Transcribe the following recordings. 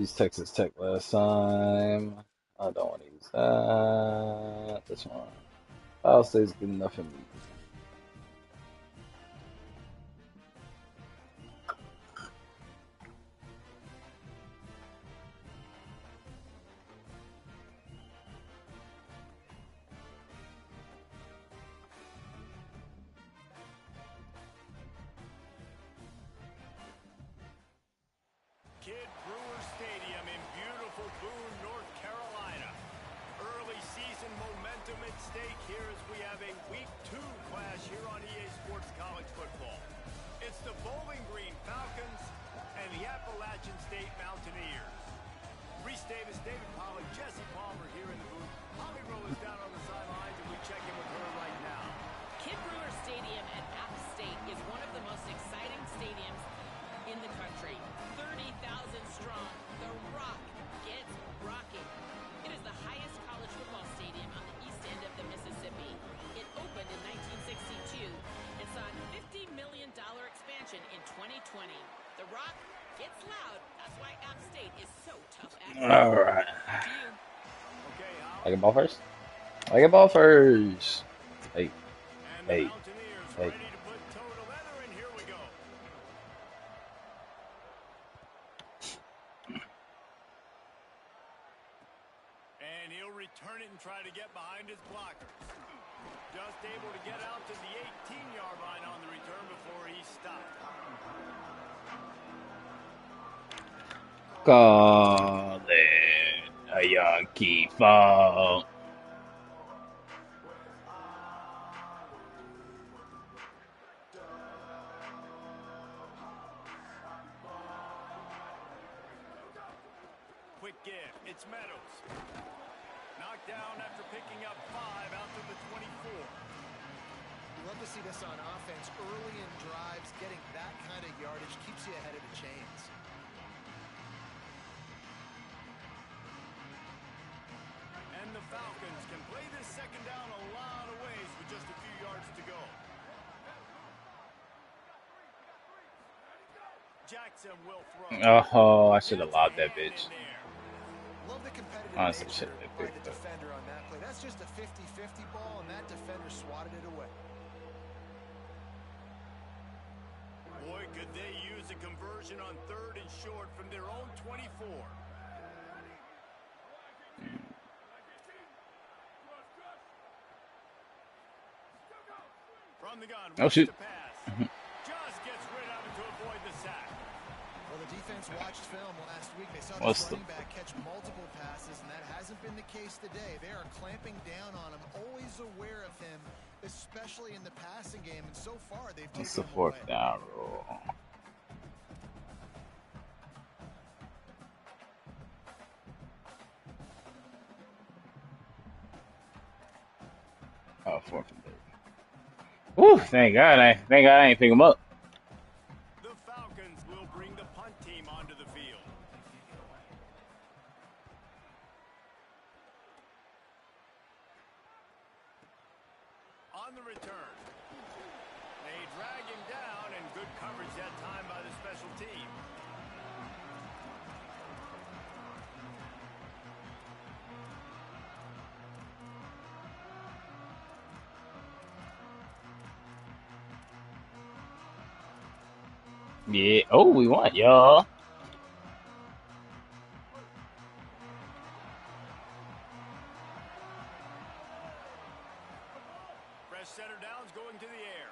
Used Texas Tech last time. I don't want to use that. This one. Ohio State's good enough for me. Kid Brewer Stadium in beautiful Boone, North Carolina. Early season momentum at stake here as we have a Week 2 clash here on EA Sports College Football. It's the Bowling Green Falcons and the Appalachian State Mountaineers. Reese Davis, David Pollack, Jesse Palmer here in the booth. Holly Rowe is down on the sidelines, and we check in with her right now. Kid Brewer Stadium at App State is one of the most exciting stadiums in the country. 30,000 strong. The Rock gets rocking. It is the highest college football stadium on the east end of the Mississippi. It opened in 1962 and saw a $50 million expansion in 2020. The Rock gets loud. That's why App State is so tough at it. All right. Okay, I get ball first. I get ball first. Hey, and the hey, Mountaineers hey. ready to put toe to leather, and here we go. And he'll return it and try to get behind his blockers. Just able to get out to the 18-yard line on the return before he stopped. Call it a Yankee fall. Quick give. It's Meadows. Knocked down after picking up 5 out to the 24. You love to see this on offense. Early in drives, getting that kind of yardage keeps you ahead of the chains. And the Falcons can play this second down a lot of ways with just a few yards to go. Jackson will throw. Oh, I should have lobbed that bitch. Love the competitive Honestly, nature shouldn't have by picked the it up. defender on that play. That's just a 50-50 ball, and that defender swatted it away. Boy, could they use a conversion on 3rd and short from their own 24. From the gun, Oh, shoot. to pass. Just gets rid of it to avoid the sack. Well, the defense watched film last week. They saw What's this the- running back catch multiple passes, and that hasn't been the case today. They are clamping down on him, always aware of him, especially in the passing game. And so far, they've What's taken the him away. 4th down rule? Oh, 4th and 3rd. Woo! Thank God I ain't pick him up. The Falcons will bring the punt team onto the field. On the return. They drag him down, and good coverage that time by the special team. Yeah. Oh, we won, y'all. Fresh center downs going to the air.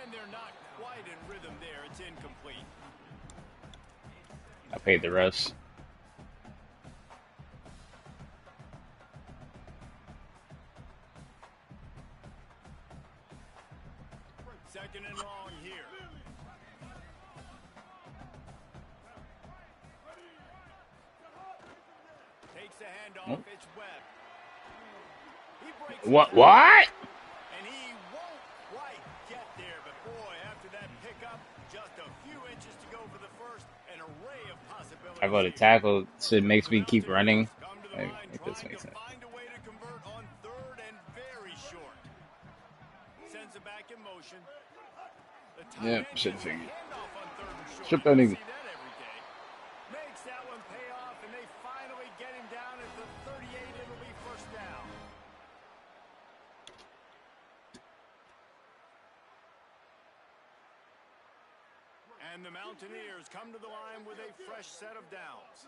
And they're not quite in rhythm there. It's incomplete. I paid the refs. Second and long here. Takes the handoff. It's Webb. He breaks it What? down. What? And he won't quite get there, but boy, after that pickup, just a few inches to go for the first, an array of possibilities. I go to tackle. Shit makes me keep running. Make this make sense. Find a way to convert on 3rd and very short. Sends it back in motion. The tight Yeah, end should gets a figure. handoff on 3rd and short. Strip You that don't nigga. see that every day. May makes that one pay off, and they finally get him down at the 38. It'll be first down. And the Mountaineers come to the line with a fresh set of downs.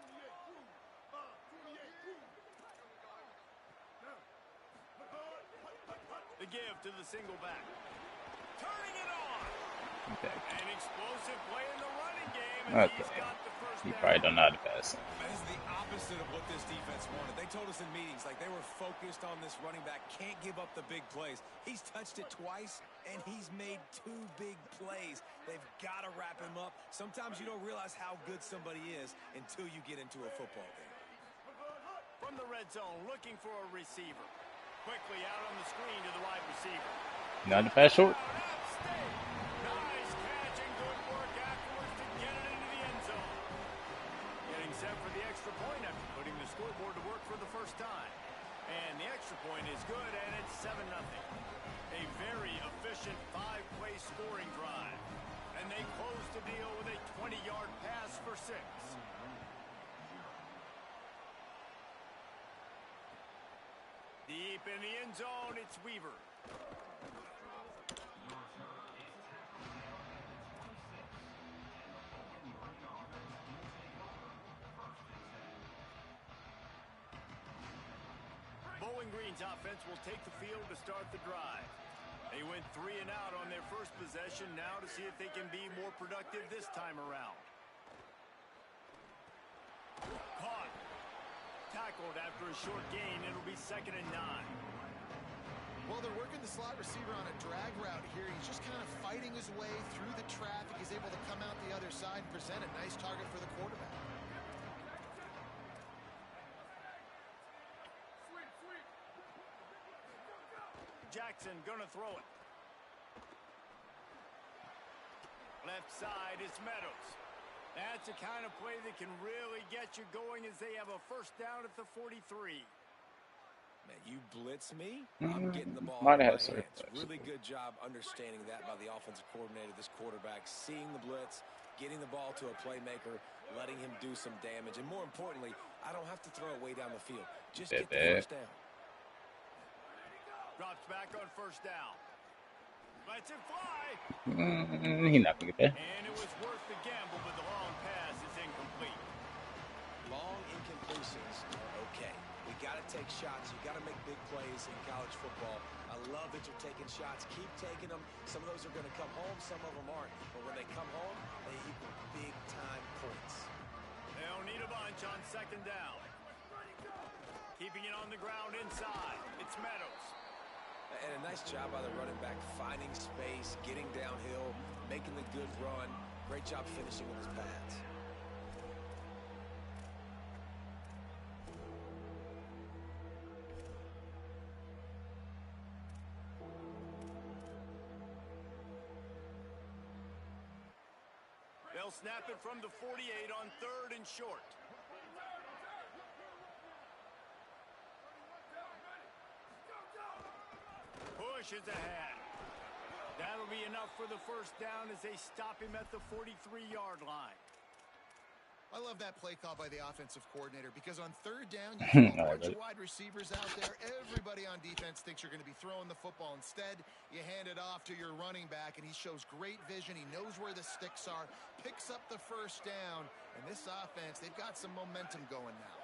The give to the single back. Turning it on. Okay. An explosive play in the running game, and What he's the got the first He down. probably don't know how to pass. That is the opposite of what this defense wanted. They told us in meetings, like, they were focused on this running back. Can't give up the big plays. He's touched it twice, and he's made 2 big plays. They've got to wrap him up. Sometimes you don't realize how good somebody is until you get into a football game. From the red zone, looking for a receiver. Quickly out on the screen to the wide receiver. You know how to pass short? Nice catch and good work afterwards to get it into the end zone. Getting set for the extra point after putting the scoreboard to work for the first time. And the extra point is good, and it's 7-0. A very efficient 5-play scoring drive. And they close the deal with a 20-yard pass for 6. Deep in the end zone, it's Weaver. Bowling Green's offense will take the field to start the drive. They went 3 and out on their first possession, now to see if they can be more productive this time around. Caught. Tackled after a short gain. It'll be 2nd and 9. Well, they're working the slot receiver on a drag route here. He's just kind of fighting his way through the traffic. He's able to come out the other side and present a nice target for the quarterback. Jackson gonna throw it. Left side is Meadows. That's the kind of play that can really get you going as they have a first down at the 43. Man, you blitz me, I'm getting the ball Might in have my certain hands. flexibility. Really good job understanding that by the offensive coordinator, this quarterback, seeing the blitz, getting the ball to a playmaker, letting him do some damage. And more importantly, I don't have to throw it way down the field. Just get the first down. Drops back on first down. Lets it fly. He's not gonna get there. And it was worth the gamble, but the long pass is incomplete. Long incompletions are okay. We got to take shots. You got to make big plays in college football. I love that you're taking shots. Keep taking them. Some of those are going to come home. Some of them aren't. But when they come home, they equal big-time points. They don't need a bunch on 2nd down. Keeping it on the ground inside. It's Meadows. And a nice job by the running back, finding space, getting downhill, making the good run. Great job finishing with his pads. They'll snap it from the 48 on 3rd and short. Push is ahead. That'll be enough for the first down as they stop him at the 43-yard line. I love that play call by the offensive coordinator because on 3rd down, you throw a bunch of wide receivers out there. Everybody on defense thinks you're going to be throwing the football. Instead, you hand it off to your running back, and he shows great vision. He knows where the sticks are, picks up the first down. And this offense, they've got some momentum going now.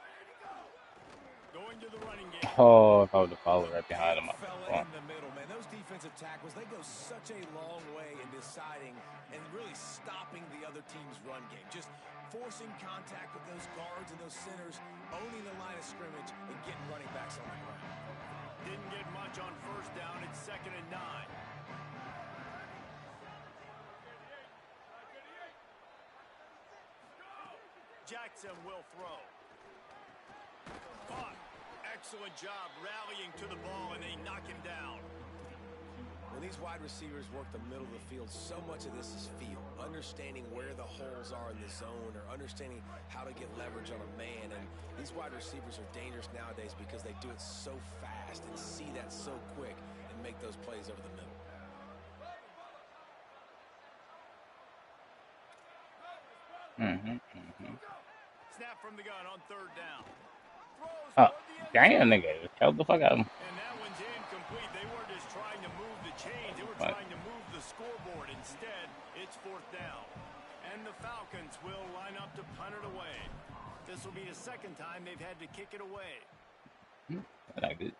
Going to the running game. Oh, if I would have followed right behind him, Fella in the middle, man. Those defensive tackles, they go such a long way in deciding and really stopping the other team's run game. Just forcing contact with those guards and those centers, owning the line of scrimmage, and getting running backs on the ground. Didn't get much on first down. It's 2nd and 9. Jackson will throw. Caught. Excellent job rallying to the ball, and they knock him down. When these wide receivers work the middle of the field, so much of this is feel. Understanding where the holes are in the zone or understanding how to get leverage on a man. And these wide receivers are dangerous nowadays because they do it so fast and see that so quick and make those plays over the middle. Snap from the gun on third down. Throws Oh, toward the end damn, zone. nigga. Killed the fuck out of him. And that one's incomplete. They weren't just trying to move the chains. They were What? trying to move the scoreboard. Instead, it's fourth down. And the Falcons will line up to punt it away. This will be the second time they've had to kick it away. Not good.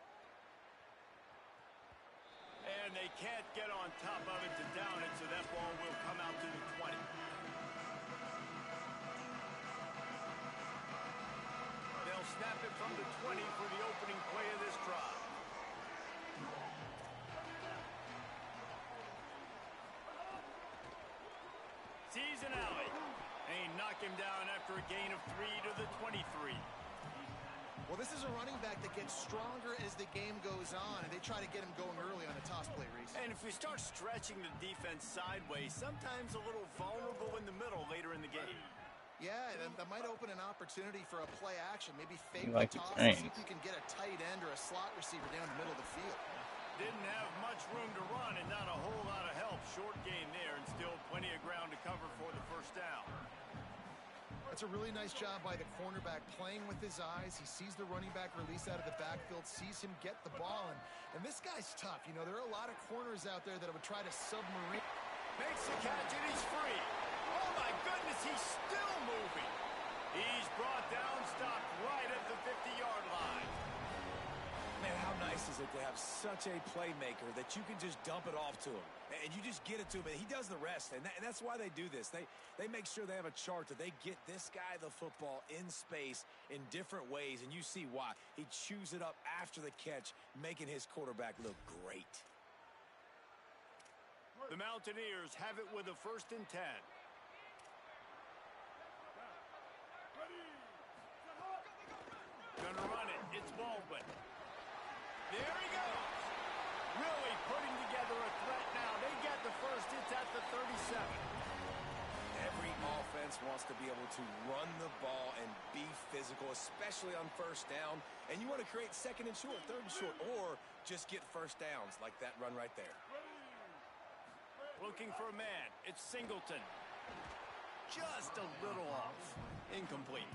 And they can't get on top of it to down it, so that ball will come out to the 20. They'll snap it from the 20 for the opening play of this drive. Season alley. They knock him down after a gain of 3 to the 23. Well, this is a running back that gets stronger as the game goes on, and they try to get him going early on a toss play, Reese. And if we start stretching the defense sideways, sometimes a little vulnerable in the middle later in the game. Yeah, that might open an opportunity for a play action. Maybe fake Like the it's toss and see strange. if you can get a tight end or a slot receiver down the middle of the field. Didn't have much room to run and not a whole lot of help. Short gain there and still plenty of ground to cover for the first down. That's a really nice job by the cornerback playing with his eyes. He sees the running back release out of the backfield, sees him get the ball, and this guy's tough. You know, there are a lot of corners out there that would try to submarine. Makes the catch and he's free. Oh my goodness, he's still moving. He's brought down, stopped right at the 50-yard line. Man, how nice is it to have such a playmaker that you can just dump it off to him, and you just get it to him, and he does the rest, and that's why they do this. They make sure they have a chart that they get this guy the football in space in different ways, and you see why. He chews it up after the catch, making his quarterback look great. The Mountaineers have it with a 1st and 10. Gonna run it. It's Baldwin. There he goes. Really putting together a threat now. They get the first. It's at the 37. Every offense wants to be able to run the ball and be physical, especially on first down. And you want to create 2nd and short, 3rd and short, or just get first downs like that run right there. Looking for a man. It's Singleton. Just a little off. Incomplete.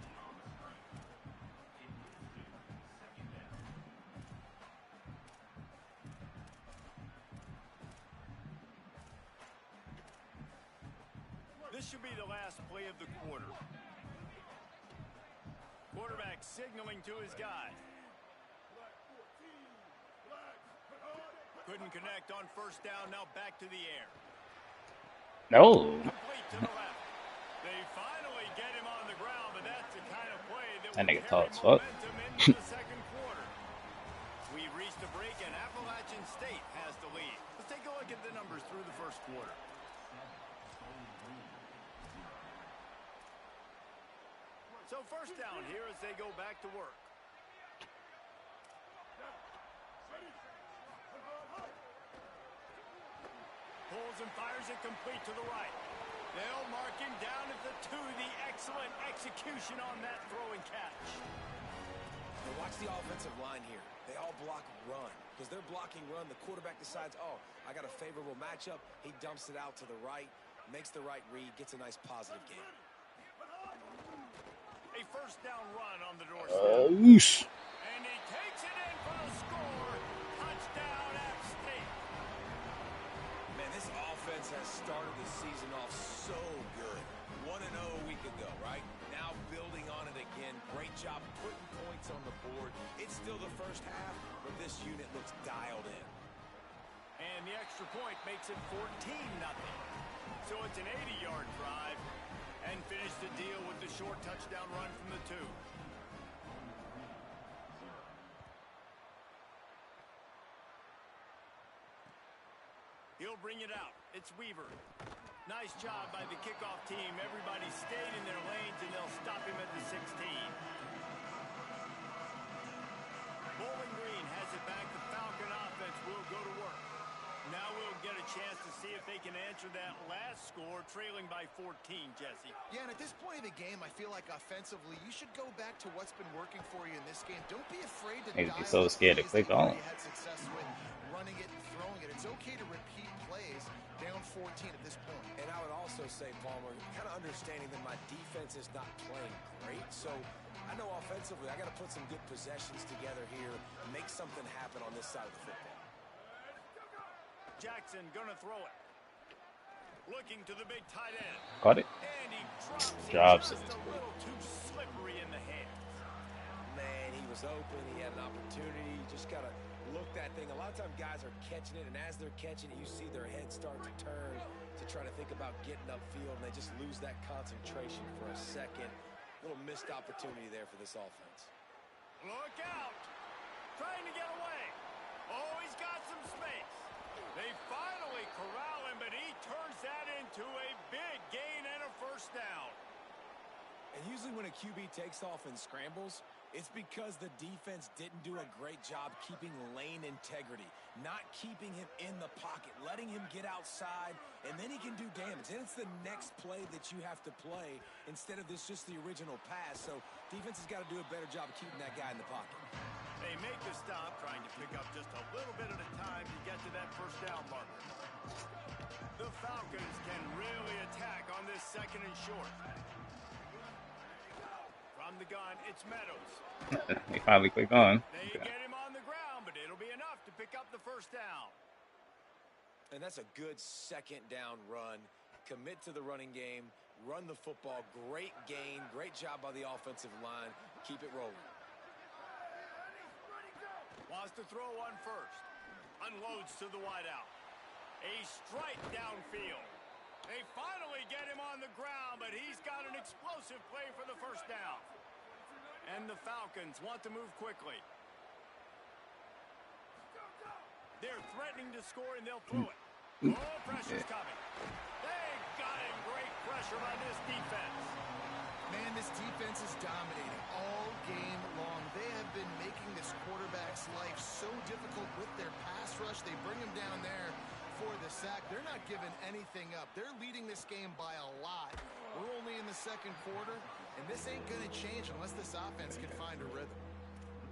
This should be the last play of the quarter. Quarterback signaling to his guy. Couldn't connect on first down. Now back to the air. No. Complete to the left. They finally get him on the ground, but that's the kind of play that That will nigga tall carry as fuck. momentum into the second quarter. We've reached a break, and Appalachian State has the lead. Let's take a look at the numbers through the first quarter. So first down here as they go back to work. Pulls and fires it complete to the right. They'll mark him down at the 2. The excellent execution on that throw and catch. And watch the offensive line here. They all block run. Because they're blocking run, the quarterback decides, oh, I got a favorable matchup. He dumps it out to the right, makes the right read, gets a nice positive game. A first down run on the doorstep. Oosh. And he takes it in for the score. Touchdown, App State. Man, this offense has started the season off so good. 1-0 a week ago, right? Now building on it again. Great job putting points on the board. It's still the first half, but this unit looks dialed in. And the extra point makes it 14-0. So it's an 80-yard drive. And finish the deal with the short touchdown run from the 2. He'll bring it out. It's Weaver. Nice job by the kickoff team. Everybody stayed in their lanes, and they'll stop him at the 16. Bowling Green has it back. The Falcon offense will go to work. Now we'll get a chance to see if they can answer answer that last score, trailing by 14, Jesse. Yeah, and at this point of the game, I feel like offensively, you should go back to what's been working for you in this game. Don't be afraid to They'd be dial so up scared to plays that click you've on. already had success with, running it and throwing it. It's okay to repeat plays down 14 at this point. And I would also say, Palmer, kind of understanding that my defense is not playing great, so I know offensively I got to put some good possessions together here and make something happen on this side of the football. Jackson gonna throw it. Looking to the big tight end. Caught it. And he drops it Drops just it. a little too slippery in the hands. Man, he was open. He had an opportunity. You just got to look that thing. A lot of times guys are catching it, and as they're catching it, you see their head start to turn to try to think about getting upfield, and they just lose that concentration for a second. Little missed opportunity there for this offense. Look out. Trying to get away. Oh, he's got some space. They finally corral him, but he turns that into a big gain and a first down. And usually when a QB takes off and scrambles, it's because the defense didn't do a great job keeping lane integrity, not keeping him in the pocket, letting him get outside, and then he can do damage. And it's the next play that you have to play instead of just the original pass. So defense has got to do a better job of keeping that guy in the pocket. They make the stop, trying to pick up just a little bit at a time to get to that first down marker. The Falcons can really attack on this second and short. From the gun, it's Meadows. They finally clicked on. They get him on the ground, but it'll be enough to pick up the first down. And that's a good second down run. Commit to the running game, run the football. Great gain, great job by the offensive line. Keep it rolling. Wants to throw one first. Unloads to the wideout. A strike downfield. They finally get him on the ground, but he's got an explosive play for the first down. And the Falcons want to move quickly. They're threatening to score, and they'll throw it. Oh, pressure's coming. They got him. Great pressure by this defense. Man, this defense is dominating all game long. They have been making this quarterback's life so difficult with their pass rush. They bring him down there for the sack. They're not giving anything up. They're leading this game by a lot. We're only in the second quarter, and this ain't going to change unless this offense can find a rhythm.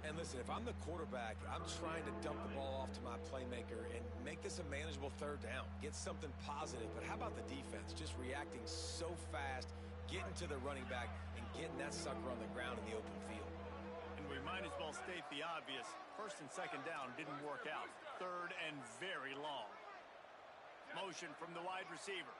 And listen, if I'm the quarterback, I'm trying to dump the ball off to my playmaker and make this a manageable third down. Get something positive. But how about the defense? Just reacting so fast, getting to the running back, and getting that sucker on the ground in the open field. And we might as well state the obvious. First and second down didn't work out. Third and very long. Motion from the wide receiver.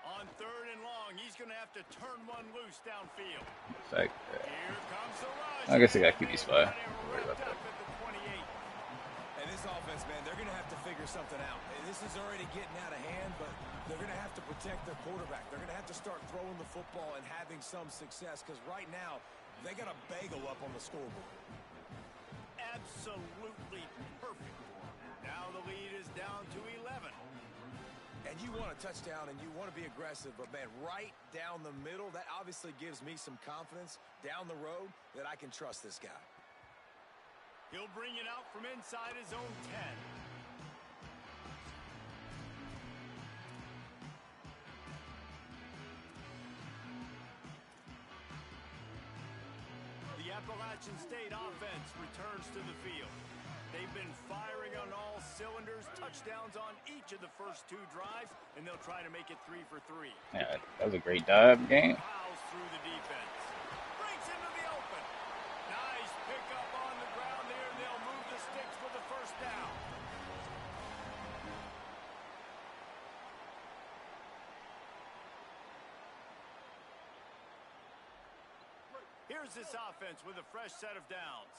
On third and long, he's going to have to turn one loose downfield. Like, Here comes the rush. I guess they got QB spy. Worry about that. At the 28. And this offense, man, they're going to have to figure something out. And this is already getting out of hand, but they're going to have to protect their quarterback. They're going to have to start throwing the football and having some success, because right now, they got a bagel up on the scoreboard. Absolutely perfect. Now the lead is down to 11. And you want a touchdown and you want to be aggressive, but, man, right down the middle, that obviously gives me some confidence down the road that I can trust this guy. He'll bring it out from inside his own 10. The Appalachian State offense returns to the field. They've been firing on all cylinders, touchdowns on each of the first two drives, and they'll try to make it 3 for 3. Yeah, that was a great dive game. Plows through the defense. Breaks into the open. Nice pickup on the ground there, and they'll move the sticks for the first down. Here's this offense with a fresh set of downs.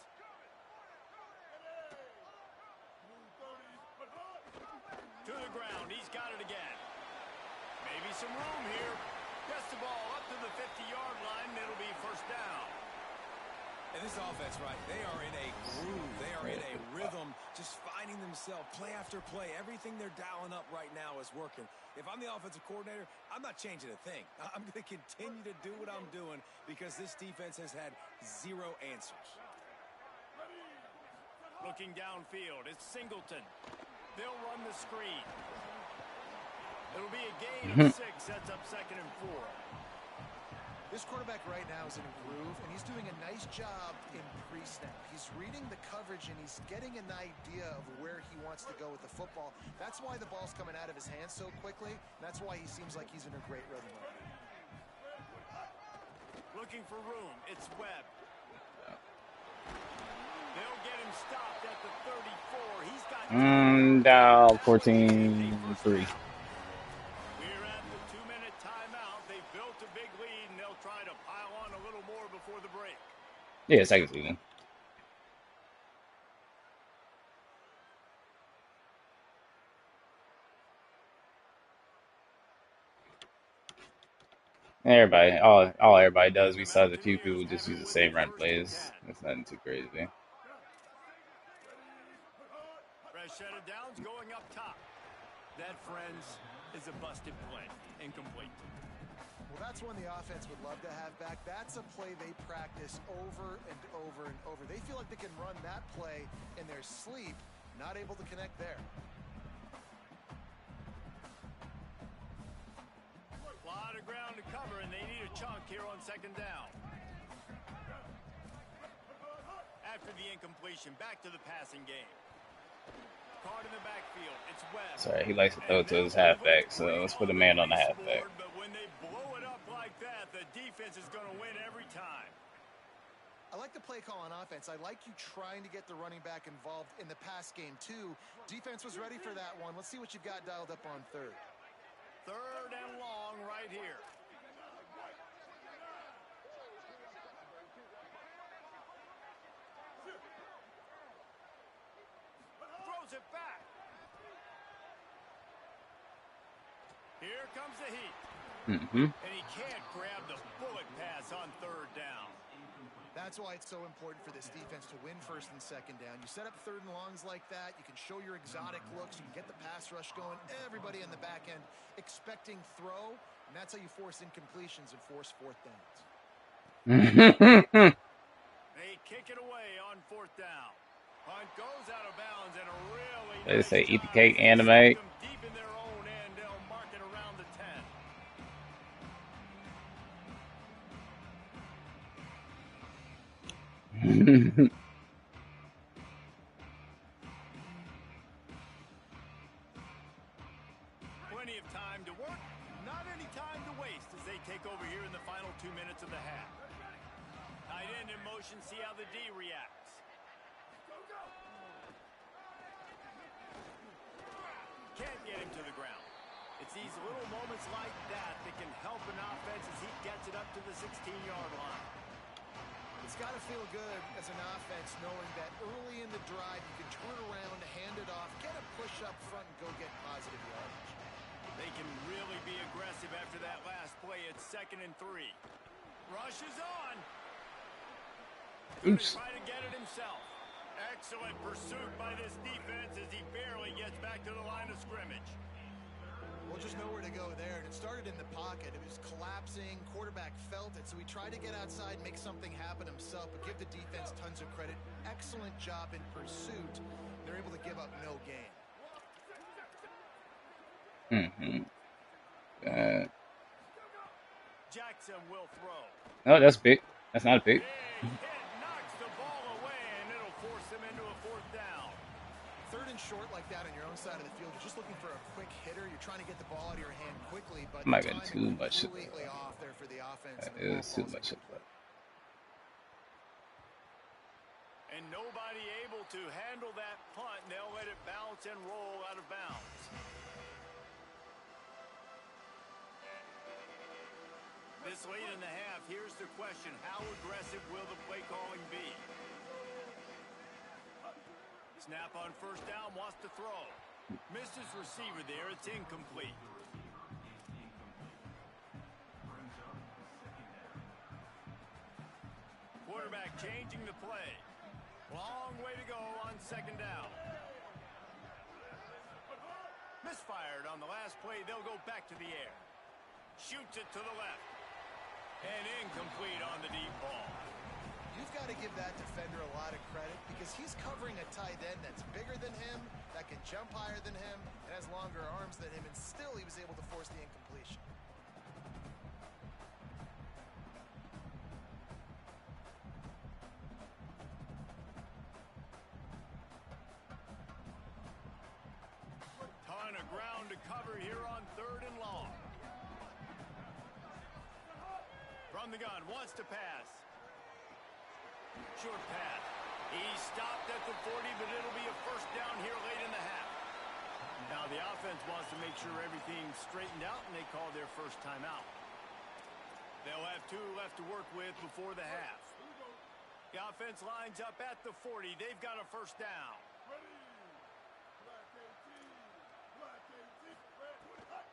To the ground, he's got it again. Maybe some room here. Gets the ball up to the 50-yard line, and it'll be first down. And this offense, right, they are in a groove. They are in a rhythm, just finding themselves play after play. Everything they're dialing up right now is working. If I'm the offensive coordinator, I'm not changing a thing. I'm going to continue to do what I'm doing because this defense has had zero answers. Looking downfield, it's Singleton. They'll run the screen. It'll be a gain of 6, sets up 2nd and 4. This quarterback right now is in a groove, and he's doing a nice job in pre-snap. He's reading the coverage, and he's getting an idea of where he wants to go with the football. That's why the ball's coming out of his hands so quickly. That's why he seems like he's in a great rhythm right now. Looking for room. It's Webb. They'll get him stopped at the 34. He's got down 14-3. We're at the 2-minute timeout. They built a big lead, and they'll try to pile on a little more before the break. Yeah, second season. Everybody, all everybody does, besides a few people, just use the same run plays. It's nothing too crazy. Fresh set of downs going up top. That, friends, is a busted play. Incomplete. Well, that's one the offense would love to have back. That's a play they practice over and over and over. They feel like they can run that play in their sleep, not able to connect there. A lot of ground to cover, and they need a chunk here on 2nd down. After the incompletion, back to the passing game. Card in the backfield. It's Webb. Sorry, he likes to throw to his halfback, so let's put a man on the halfback. But when they blow it up like that, the defense is going to win every time. I like the play call on offense. I like you trying to get the running back involved in the pass game, too. Defense was ready for that one. Let's see what you've got dialed up on 3rd. 3rd and long right here. Throws it back. Here comes the heat. And he can't grab the bullet pass on 3rd down. That's why it's so important for this defense to win 1st and 2nd down. You set up 3rd and longs like that. You can show your exotic looks. You can get the pass rush going. Everybody in the back end expecting throw. And that's how you force incompletions and force 4th downs. They kick it away on 4th down. Punt goes out of bounds, and a really They nice say eat the job. cake, They anime. stick them deep in their own end. They'll mark it around the 10. Plenty of time to work, not any time to waste as they take over here in the final 2 minutes of the half. Tight end in motion, see how the D reacts. Can't get him to the ground. It's these little moments like that that can help an offense as he gets it up to the 16-yard line. It's got to feel good as an offense knowing that early in the drive you can turn around, hand it off, get a push up front, and go get positive yardage. They can really be aggressive after that last play. It's 2nd and 3. Rush is on. Oops. Try to get it himself. Excellent pursuit by this defense as he barely gets back to the line of scrimmage. Well, just nowhere to go there. And it started in the pocket. It was collapsing. Quarterback felt it. So he tried to get outside, make something happen himself, but give the defense tons of credit. Excellent job in pursuit. They're able to give up no gain. Jackson will throw. No, that's big. That's not a pick. Big hit knocks the ball away, and it'll force them into a 4th down. 3rd and short like that on your own side of the field. You're just looking for a quick hitter. You're trying to get the ball out of your hand quickly, but Might the have been timing too much. completely off there for the offense. That and the is ball too falls much. incomplete. And nobody able to handle that punt, and they'll let it bounce and roll out of bounds. This late in the half, here's the question. How aggressive will the play calling be? Snap on 1st down, wants to throw. Missed his receiver there, it's incomplete. Quarterback changing the play. Long way to go on 2nd down. Misfired on the last play, they'll go back to the air. Shoots it to the left. And incomplete on the deep ball. you've got to give that defender a lot of credit because he's covering a tight end that's bigger than him, that can jump higher than him, and has longer arms than him, and still he was able to force the incompletion. Ton of ground to cover here on 3rd and long. From the gun, wants to pass. Short pass. He stopped at the 40, but it'll be a first down here late in the half. Now the offense wants to make sure everything's straightened out, and they call their first timeout. They'll have 2 left to work with before the half. The offense lines up at the 40. They've got a first down.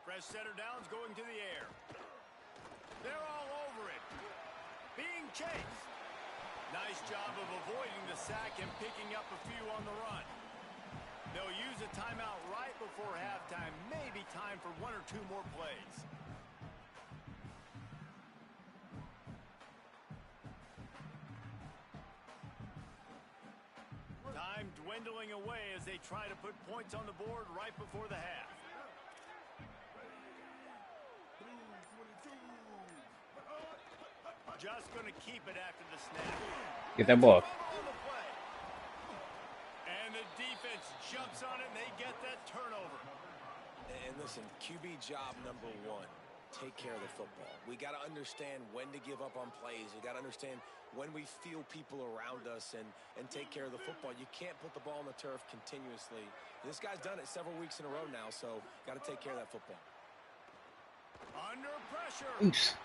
Fresh setter downs going to the air. They're all over it. Being chased. Nice job of avoiding the sack and picking up a few on the run. They'll use a timeout right before halftime. Maybe time for 1 or 2 more plays. Time dwindling away as they try to put points on the board right before the half. Just going to keep it after the snap. Get that ball. And the defense jumps on it, and they get that turnover. And listen, QB job number 1, take care of the football. We got to understand when to give up on plays. We got to understand when we feel people around us and take care of the football. You can't put the ball on the turf continuously. This guy's done it several weeks in a row now, so got to take care of that football. Under pressure. Oops.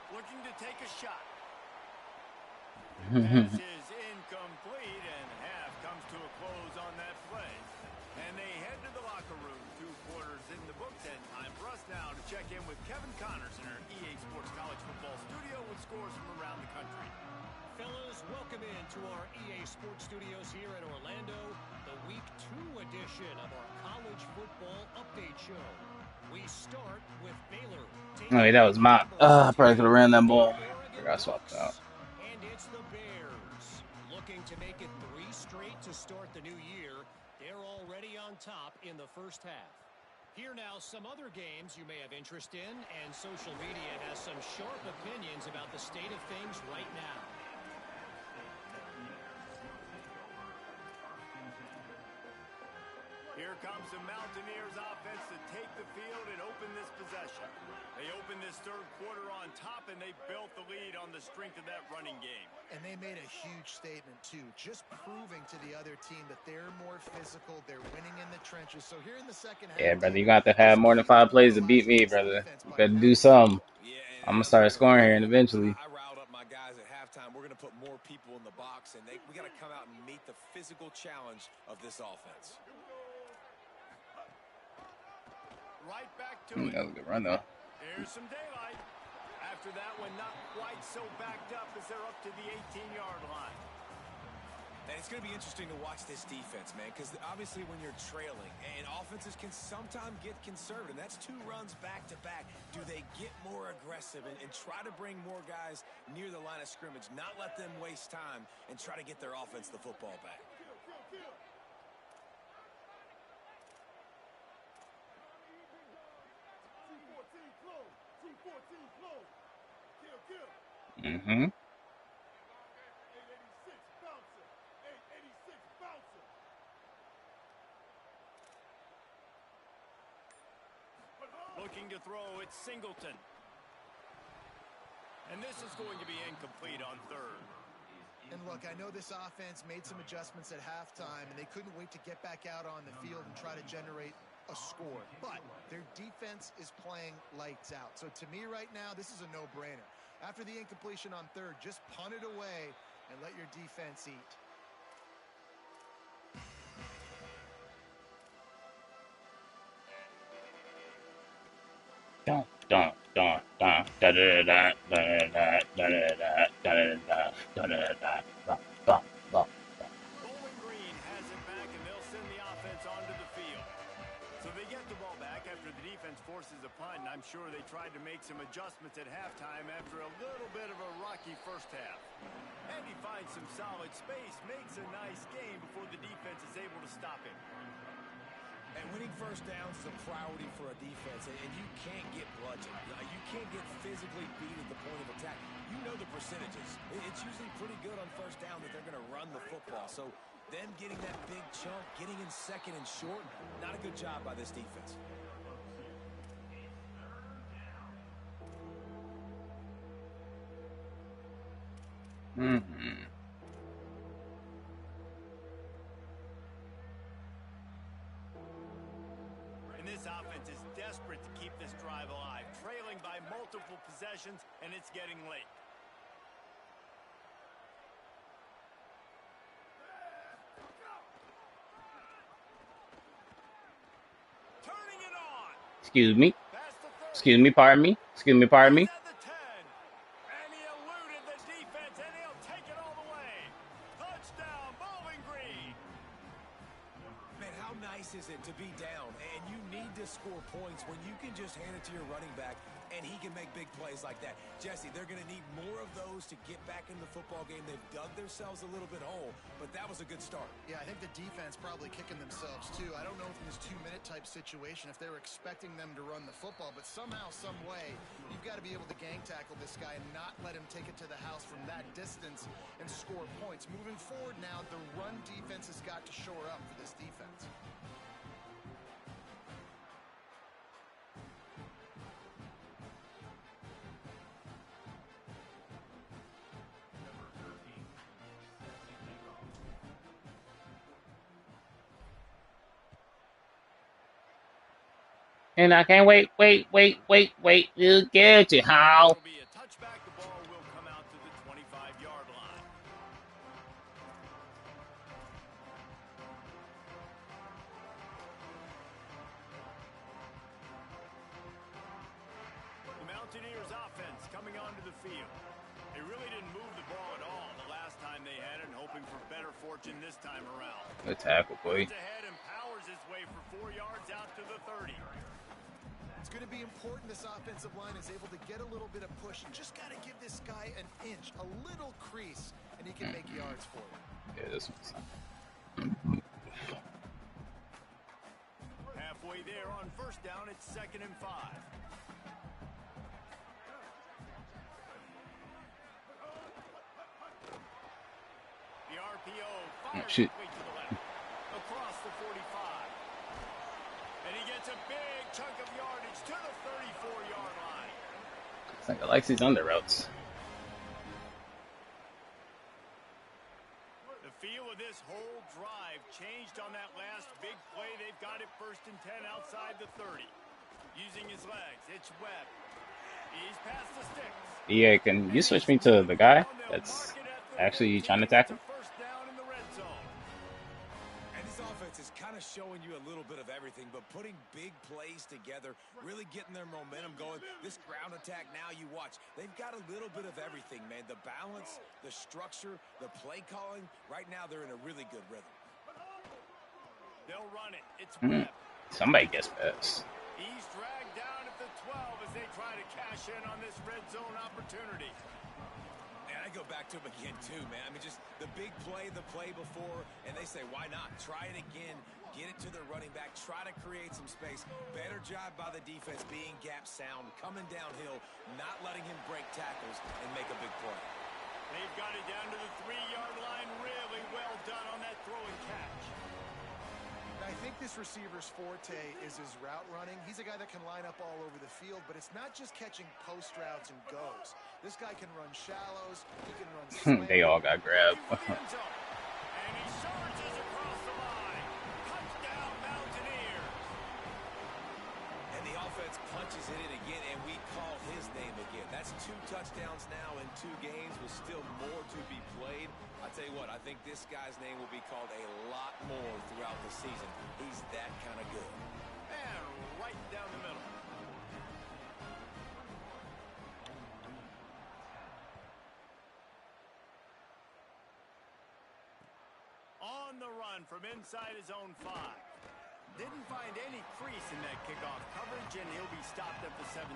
Looking to take a shot. Pass is incomplete, and half comes to a close on that play. And they head to the locker room. 2 quarters in the books, and time for us now to check in with Kevin Connors in our EA Sports College Football Studio with scores from around the country. Fellas, welcome into our EA Sports Studios here in Orlando, the Week 2 edition of our College Football Update Show. We start with Baylor. Oh, yeah, that was my. I probably could have ran that ball. I got swapped out. And it's the Bears. Looking to make it 3 straight to start the new year. They're already on top in the first half. Here now some other games you may have interest in, and social media has some sharp opinions about the state of things right now. Here comes the Mountaineers offense to take the field and open this possession. They open this 3rd quarter on top, and they built the lead on the strength of that running game. And they made a huge statement, too, just proving to the other team that they're more physical, they're winning in the trenches. So here in the second half... Yeah, brother, you got to have more than 5 plays to beat me, brother. You better do something. I'm going to start scoring here and eventually. I riled up my guys at halftime. We're going to put more people in the box, and we got to come out and meet the physical challenge of this offense. Right back to it. That was a good run, though. There's some daylight. After that one, not quite so backed up as they're up to the 18-yard line. And it's going to be interesting to watch this defense, man, because obviously when you're trailing, and offenses can sometimes get conservative. That's 2 runs back-to-back. Do they get more aggressive and try to bring more guys near the line of scrimmage, not let them waste time, and try to get their offense the football back? Mm-hmm. Looking to throw, it's Singleton. And this is going to be incomplete on 3rd. And look, I know this offense made some adjustments at halftime, and they couldn't wait to get back out on the field and try to generate a score. But their defense is playing lights out. So to me right now, this is a no-brainer. After the incompletion on 3rd, just punt it away and let your defense eat. Dun, dun, dun, dun, da da da da da da da da da da da. Bowling Green has it back, and they'll send the offense onto the field. So they get the ball back after the defense forced forces a punt, and I'm sure they tried to make some adjustments at halftime after a little bit of a rocky first half. And he finds some solid space, makes a nice game before the defense is able to stop him. And winning first downs is a priority for a defense, and you can't get bludgeoned. You can't get physically beat at the point of attack. You know the percentages. It's usually pretty good on first down that they're going to run the football. So them getting that big chunk, getting in second and short, not a good job by this defense. Mm-hmm. And this offense is desperate to keep this drive alive, trailing by multiple possessions, and it's getting late. Turning it on. Excuse me. Past the 30. Excuse me. Pardon me. Excuse me. Pardon me. He's at the 10. And he eluded the defense, and he'll take it all the way. Touchdown, Bowling Green. Man, how nice is it to be down, and you need to score points when you can just hand it to your running back, and he can make big plays like that. Jesse, they're going to need more of those to get back in the football game. They've dug themselves a little bit whole, but that was a good start. Yeah, I think the defense probably kicking themselves, too. I don't know if in this 2-minute type situation, if they were expecting them to run the football, but somehow, some way, you've got to be able to gang tackle this guy and not let him take it to the house from that distance and score points. Moving forward now, the run defense has got to shore up for this defense. And I can't wait to get you. How? It'll be a touchback. The ball will come out to the 25-yard line. The Mountaineers offense coming onto the field. They really didn't move the ball at all the last time they had it, and hoping for better fortune this time around. Good tackle, boy. Runs ahead and powers his way for 4 yards out to the 30. It's going to be important this offensive line is able to get a little bit of push. You just got to give this guy an inch, a little crease, and he can make yards for you. Yeah, this one's Halfway there on first down, it's 2nd and 5. The RPO fires shoot. way to the left, across the 45. And he gets a big chunk of yardage to the 34-yard line. I think I like these under routes. The feel of this whole drive changed on that last big play. They've got it 1st and 10 outside the 30. Using his legs, it's Webb. He's past the sticks. Yeah, can you switch me to the guy that's actually trying to tackle? First down in the red zone. And this offense is kind of showing you a little bit of everything, but putting big plays together, really getting their momentum going. This ground attack now, you watch. They've got a little bit of everything, man. The balance, the structure, the play calling. Right now, they're in a really good rhythm. They'll run it. It's Webb. Somebody gets past. He's dragged down at the 12 as they try to cash in on this red zone opportunity. And I go back to him again, too, man. I mean, just the big play, the play before, and they say, why not? Try it again. Get it to their running back. Try to create some space. Better job by the defense being gap sound, coming downhill, not letting him break tackles and make a big play. They've got it down to the 3-yard line. Really well done on that throw and catch. I think this receiver's forte is his route running. He's a guy that can line up all over the field, but it's not just catching post routes and goes. This guy can run shallows. He can run slants. They all got grabbed. And he surges across the line. Touchdown, Mountaineers. And the offense punches it in again, and we call his name again. That's 2 touchdowns now in 2 games with still more to be played. I tell you what, I think this guy's name will be called a lot more throughout the season. He's that kind of good. And right down the middle. On the run from inside his own 5. Didn't find any crease in that kickoff coverage, and he'll be stopped at the 17.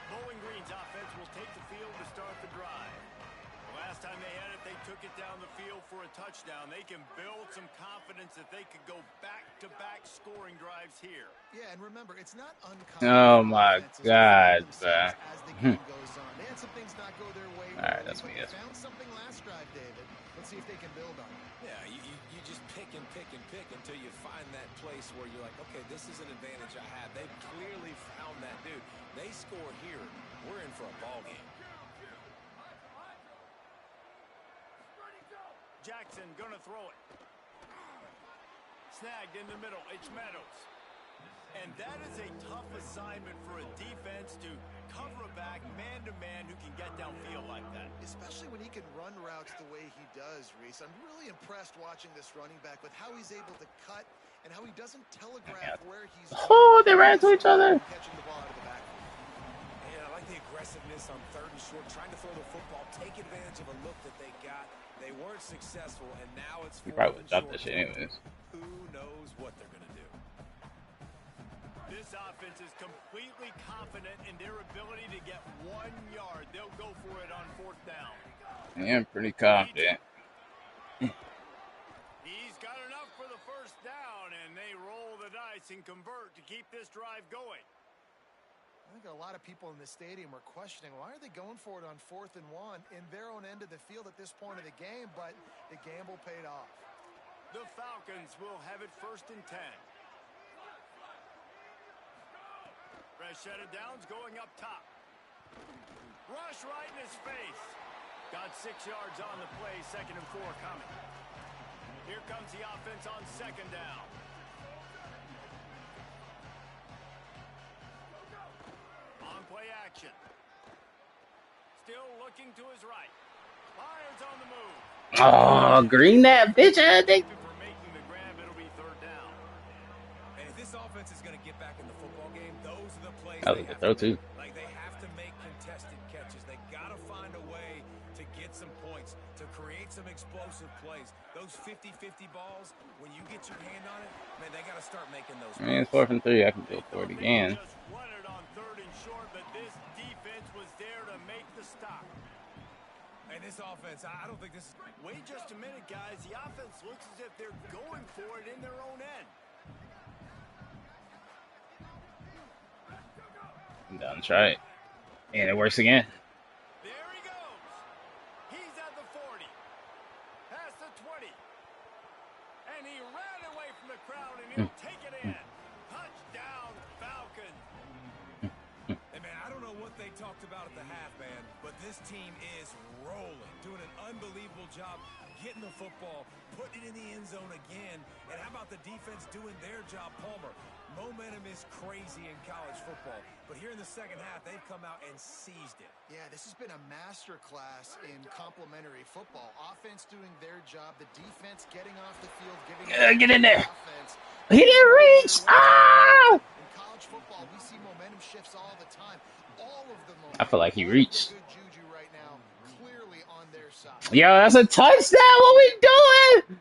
Bowling Green's offense will take the field to start the drive. The last time they had it, they took it down the field for a touchdown. They can build some confidence that they could go back-to-back scoring drives here. Yeah, and remember, it's not uncommon. Oh my God, bruh. As the game goes on. They had some things not go their way. All right, that's me. They found something last drive, David. Let's see if they can build on it. Yeah, you just pick and pick and pick until you find that place where you're like, okay, this is an advantage I have. They clearly found that dude. They score here, we're in for a ball game. Jackson gonna throw it. Snagged in the middle. It's Meadows. And that is a tough assignment for a defense to cover a back man-to-man who can get downfield like that. Especially when he can run routes the way he does, Reese. I'm really impressed watching this running back with how he's able to cut and how he doesn't telegraph where he's going. Oh, they ran into each other. Catching the ball out of the backfield. And I like the aggressiveness on 3rd and short, trying to throw the football, take advantage of a look that they got. They weren't successful, and now it's 4th and short. You probably would drop that shit anyways. Who knows what they're going to do? This offense is completely confident in their ability to get 1 yard. They'll go for it on 4th down. Yeah, I'm pretty confident. He's got enough for the 1st down, and they roll the dice and convert to keep this drive going. I think a lot of people in the stadium are questioning, why are they going for it on 4th and 1 in their own end of the field at this point of the game, but the gamble paid off. The Falcons will have it 1st and 10. Rashida Downs going up top. Rush right in his face. Got 6 yards on the play, 2nd and 4 coming. Here comes the offense on 2nd down. On play action. Still looking to his right. Lions on the move. Oh, green that bitch, I think. For making the grab, it'll be 3rd down. And if this offense is going to get back in the football game, those are the plays That was they a have throw to too. make. Like, they have to make contested catches. They got to find a way to get some points, to create some explosive plays. Those 50-50 balls, when you get your hand on it, man, they got to start making those. I mean, it's 4th and 3. I can go for it again. Just run it on 3rd and short, but this defense was there to make the stop. And this offense, I don't think this is... Wait just a minute, guys. The offense looks as if they're going for it in their own end. I'm done. Try it. And it works again. There he goes. He's at the 40. Past the 20. And he ran away from the crowd, and he'll take it in. Touchdown, Falcons. Hey, man, I don't know what they talked about at the half, man, but this team is rolling, doing an unbelievable job getting the football, putting it in the end zone again. And how about the defense doing their job, Palmer? Momentum is crazy in college football, but here in the 2nd half, they've come out and seized it. Yeah, this has been a master class in complementary football. Offense doing their job, the defense getting off the field, giving Get in there. offense. He didn't reach. Ah! In college football, we see momentum shifts all the time. All of the momentum. I feel like he reached. Good juju right now, clearly on their side. Yo, that's a touchdown. What we doing?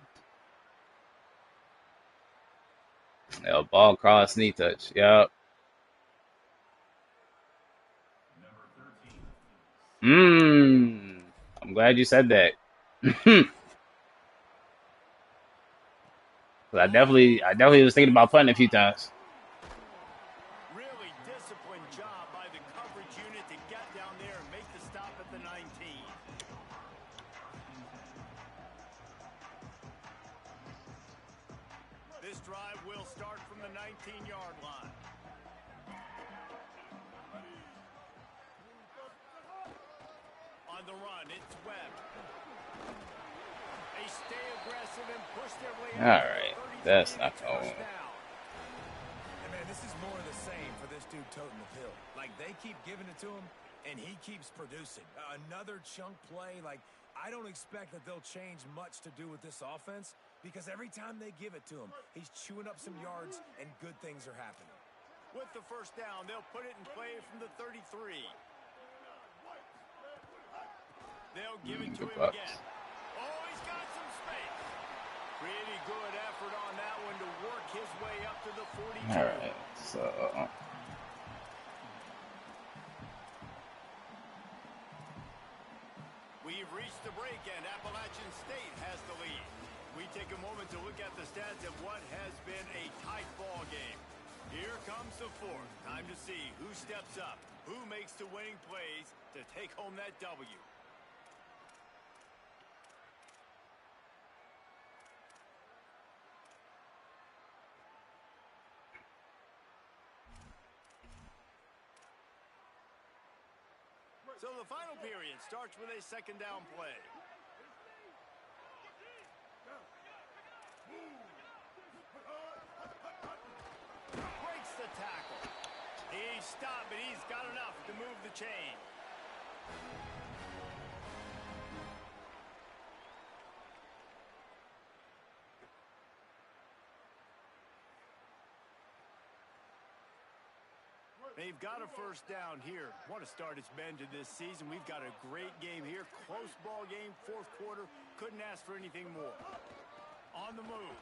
Yo, ball cross, knee touch. Yup. I'm glad you said that. I definitely was thinking about punting a few times. Really disciplined job by the coverage unit to get down there and make the stop at the 19. This drive will start from the 19-yard line. On the run, it's Webb. They stay aggressive and push their way out. All right, that's not going. And man, this is more of the same for this dude toting the pill. Like, they keep giving it to him, and he keeps producing. Another chunk play. Like, I don't expect that they'll change much to do with this offense, because every time they give it to him, he's chewing up some yards, and good things are happening. With the 1st down, they'll put it in play from the 33. They'll give it to him again. Oh, he's got some space. Pretty good effort on that one to work his way up to the 42. All right, so We've reached the break, and Appalachian State has the lead. We take a moment to look at the stats of what has been a tight ball game. Here comes the fourth. Time to see who steps up, who makes the winning plays to take home that W. So the final period starts with a second down play. Breaks the tackle. He stopped, but he's got enough to move the chain. They've got a first down here. What a start it's been to this season. We've got a great game here. Close ball game, fourth quarter. Couldn't ask for anything more. On the move.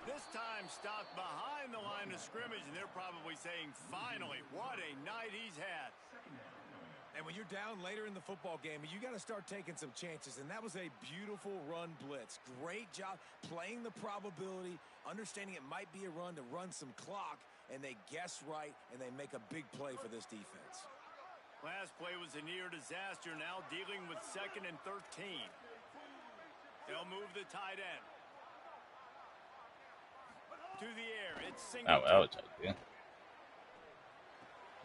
This time stopped behind the line of scrimmage, and they're probably saying, finally, what a night he's had. And when you're down later in the football game, you got to start taking some chances, and that was a beautiful run blitz. Great job playing the probability, understanding it might be a run to run some clock, and they guess right, and they make a big play for this defense. Last play was a near disaster, now dealing with 2nd and 13. They'll move the tight end. To the air, it's single. oh, ouch, I did.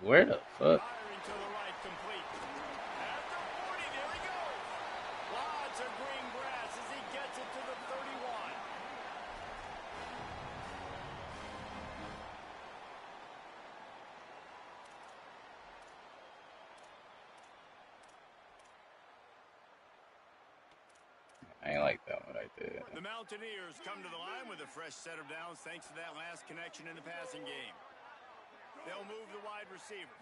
Where the fuck? Firing to the right, complete. At the 40, there he goes. Lots of green grass as he gets it to the 31. I ain't like that one right there. The Mountaineers come to the line with a fresh set of downs thanks to that last connection in the passing game. They'll move the wide receiver.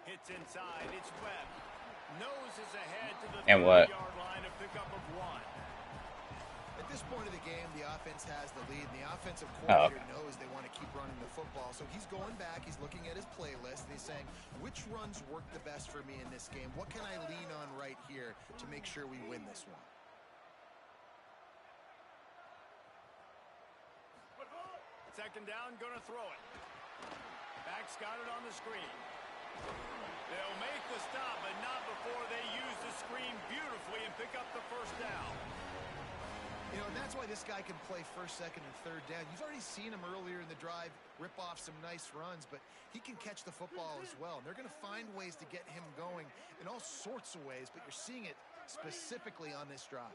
Hits inside. It's Webb. Noses ahead to the 30-yard line, a pickup of 1. At this point of the game, the offense has the lead, and the offensive coordinator knows they want to keep running the football. So he's going back, he's looking at his playlist, and he's saying, which runs work the best for me in this game? What can I lean on right here to make sure we win this one? Second down, gonna throw it. Back's got it on the screen. They'll make the stop, but not before they use the screen beautifully and pick up the first down. You know, and that's why this guy can play first, second, and third down. You've already seen him earlier in the drive rip off some nice runs, but he can catch the football as well. And they're going to find ways to get him going in all sorts of ways, but you're seeing it specifically on this drive.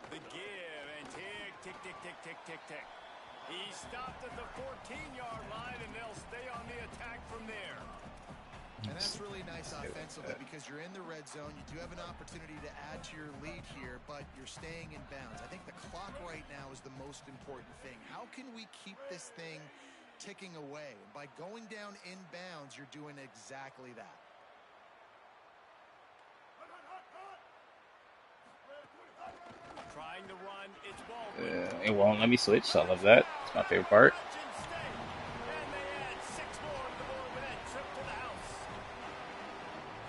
The give and tick, tick, tick, tick, tick, tick, tick. He stopped at the 14-yard line, and they'll stay on the attack from there. And that's really nice offensively because you're in the red zone. You do have an opportunity to add to your lead here, but you're staying in bounds. I think the clock right now is the most important thing. How can we keep this thing ticking away? And by going down in bounds, you're doing exactly that. Trying to run, it's ball. It won't let me switch, so I love that. It's my favorite part. And they add 6 more to the board with that trip to the house.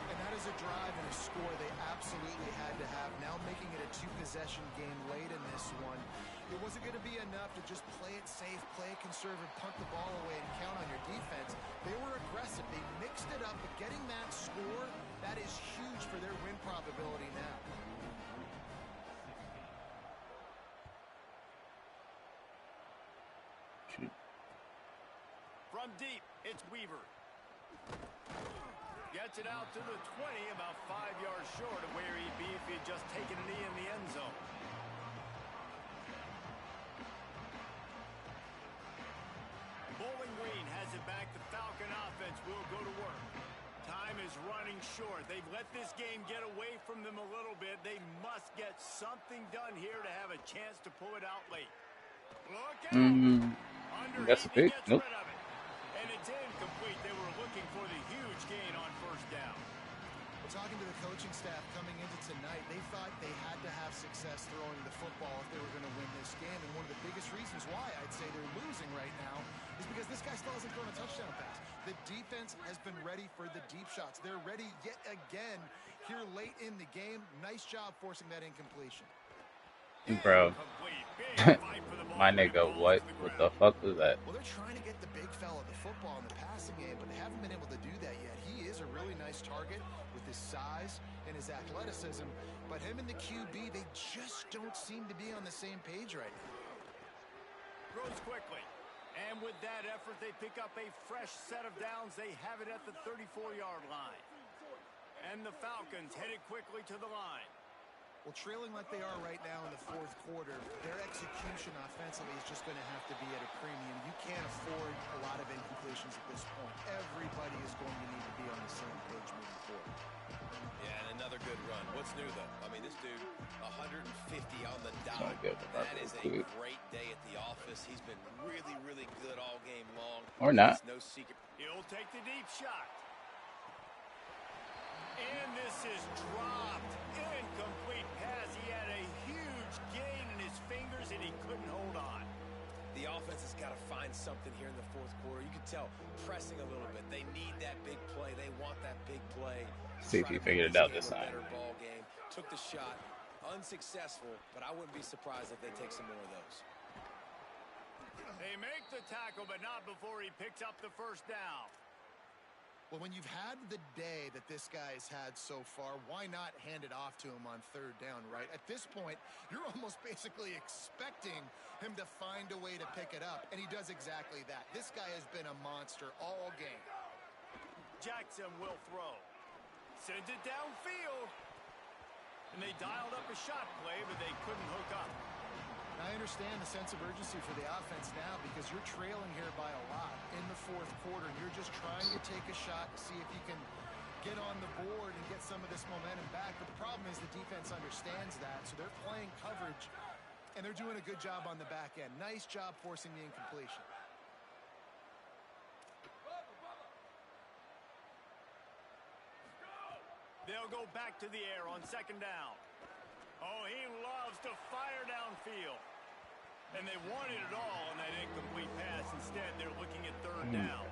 And that is a drive and a score they absolutely had to have. Now making it a 2-possession game late in this one. It wasn't going to be enough to just play it safe, play it conservative, punt the ball away, and count on your defense. They were aggressive. They mixed it up, but getting that score, that is huge for their win probability now. From deep, it's Weaver. Gets it out to the 20, about 5 yards short of where he'd be if he'd just taken a knee in the end zone. Bowling Green has it back. The Falcon offense will go to work. Time is running short. They've let this game get away from them a little bit. They must get something done here to have a chance to pull it out late. Look out! That's a pick. Nope. And it's incomplete. They were looking for the huge gain on first down. Talking to the coaching staff coming into tonight, they thought they best throwing the football if they were going to win this game. And one of the biggest reasons why I'd say they're losing right now is because this guy still hasn't thrown a touchdown pass. The defense has been ready for the deep shots. They're ready yet again here late in the game. Nice job forcing that incompletion. Bro. My nigga, what the fuck was that? Well, they're trying to get the big fella the football in the passing game, but they haven't been able to do that yet. He is a really nice target with his size and his athleticism, but him and the QB, they just don't seem to be on the same page right now. Throws quickly. And with that effort, they pick up a fresh set of downs. They have it at the 34-yard line. And the Falcons headed quickly to the line. Well, trailing like they are right now in the fourth quarter, their execution offensively is just going to have to be at a premium. You can't afford a lot of incompletions at this point. Everybody is going to need to be on the same page moving forward. Yeah, and another good run. What's new, though? I mean, this dude, 150 on the dot. That is a great day at the office. He's been really, really good all game long. Or not. No secret. He'll take the deep shot. And this is dropped. Incomplete pass. He had a huge gain in his fingers, and he couldn't hold on. The offense has got to find something here in the fourth quarter. You can tell, pressing a little bit. They need that big play. They want that big play. See if he figured it out this time. Better ball game. Took the shot. Unsuccessful, but I wouldn't be surprised if they take some more of those. They make the tackle, but not before he picks up the first down. Well, when you've had the day that this guy's had so far, why not hand it off to him on third down, right? At this point, you're almost basically expecting him to find a way to pick it up, and he does exactly that. This guy has been a monster all game. Jackson will throw. Sends it downfield. And they dialed up a shot play, but they couldn't hook up. I understand the sense of urgency for the offense now because you're trailing here by a lot in the fourth quarter. You're just trying to take a shot to see if you can get on the board and get some of this momentum back. But the problem is the defense understands that, so they're playing coverage, and they're doing a good job on the back end. Nice job forcing the incompletion. They'll go back to the air on second down. Oh, he loves to fire downfield. And they wanted it all on that incomplete pass. Instead, they're looking at third down.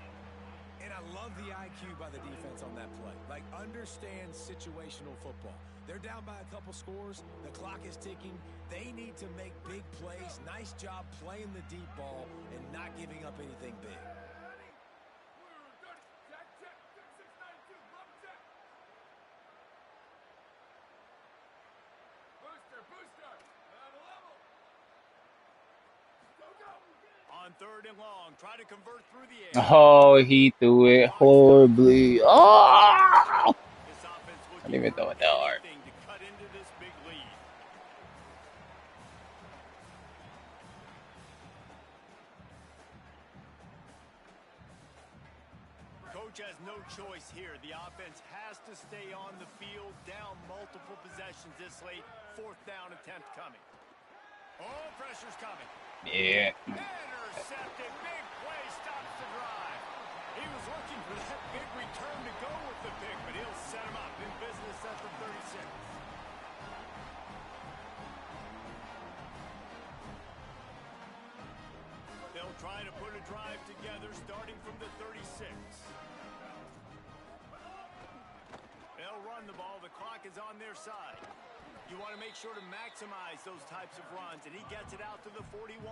And I love the IQ by the defense on that play. Like, understand situational football. They're down by a couple scores. The clock is ticking. They need to make big plays. Nice job playing the deep ball and not giving up anything big. On third and long, try to convert through the air. Oh, he threw it horribly. Oh! I didn't even throw it that hard. To cut into this big lead. Coach has no choice here. The offense has to stay on the field, down multiple possessions this late. Fourth down attempt coming. Oh, pressure's coming. Yeah. Intercepted. Big play stops the drive. He was looking for that big return to go with the pick, but he'll set him up in business at the 36. They'll try to put a drive together starting from the 36. They'll run the ball. The clock is on their side. You want to make sure to maximize those types of runs, and he gets it out to the 41.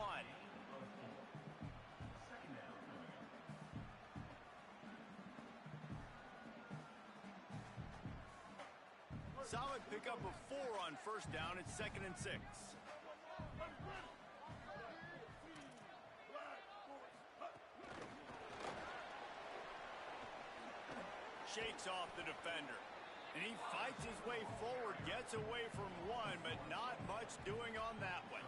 Solid pickup of 4 on first down. It's 2nd and 6. Shakes off the defender. And he fights his way forward, gets away from one, but not much doing on that one.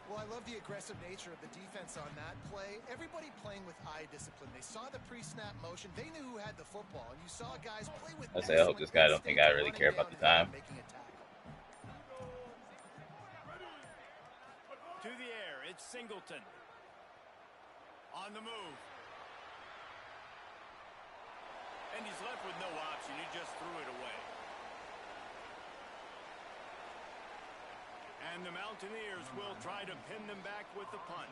Well, I love the aggressive nature of the defense on that play. Everybody playing with eye discipline. They saw the pre-snap motion. They knew who had the football. And you saw guys play with I say, I hope this guy don't think I really care about the time. To the air, it's Singleton. On the move. And he's left with no option. He just threw it away. And the Mountaineers will try to pin them back with the punt.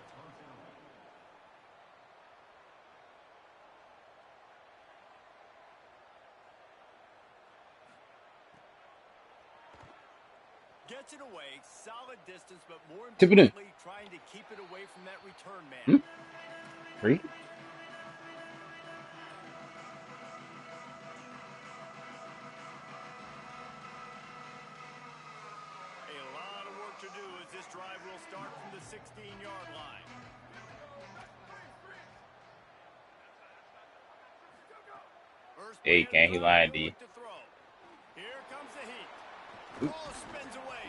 Gets it away, solid distance, but more Tip it in. importantly, trying to keep it away from that return man. Free? A lot of work to do as this drive will start from the 16-yard line. Hey, can't he lie, D? Here comes the heat. Ball spins away.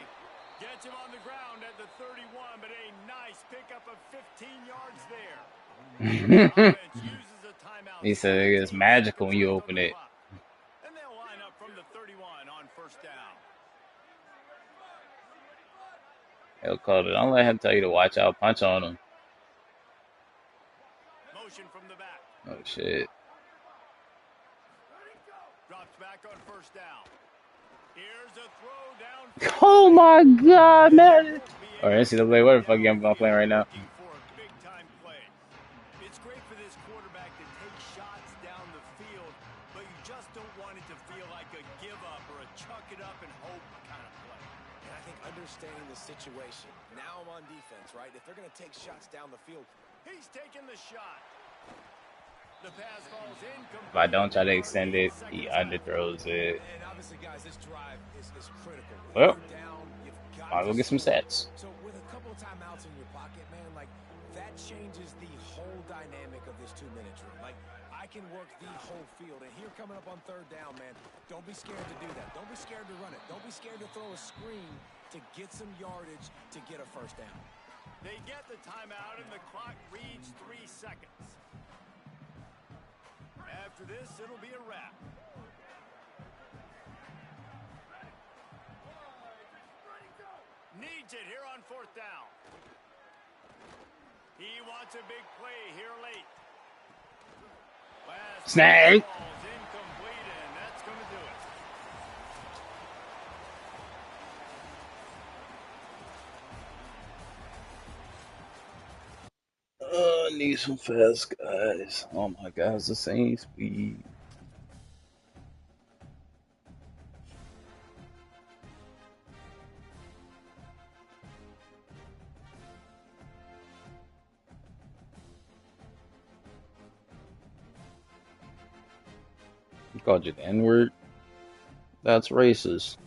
Gets him on the ground at the 31, but a nice pickup of 15 yards there. Offense uses a timeout. He said it's magical when you open it. And they'll line up from the 31 on first down. He'll call it. Don't let him tell you to watch out. Punch on him. Motion from the back. Oh, shit. Drops back on first down. Here's a throw down. Oh, my God, man. Or NCAA, what the fuck game I'm going to play right now? It's great for this quarterback to take shots down the field, but you just don't want it to feel like a give up or a chuck it up and hope kind of play. And I think understanding the situation. Now I'm on defense, right? If they're going to take shots down the field, he's taking the shot. The pass falls incomplete. If I don't try to extend it, he underthrows it. And obviously, guys, this drive is critical. Well, Down, I'll go get some sets. So with a couple of timeouts in your pocket, man, like that changes the whole dynamic of this 2-minute drill. Like I can work the whole field, and here coming up on third down, man, don't be scared to do that. Don't be scared to run it. Don't be scared to throw a screen to get some yardage to get a first down. They get the timeout, and the clock reads 3 seconds. After this, it'll be a wrap. Needs it here on fourth down. He wants a big play here late. Snag. Ball's incomplete, and that's going to do it. I need some fast guys. Oh my God, it's the same speed. He called you the N-word? That's racist.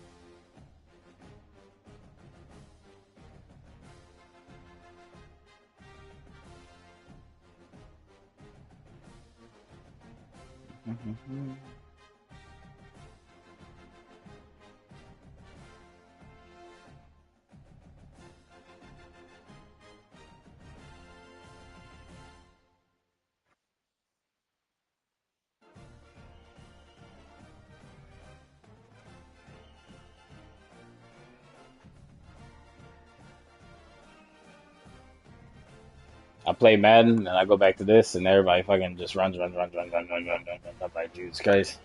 I play Madden and I go back to this and everybody fucking just runs. I'm like, Jesus Christ.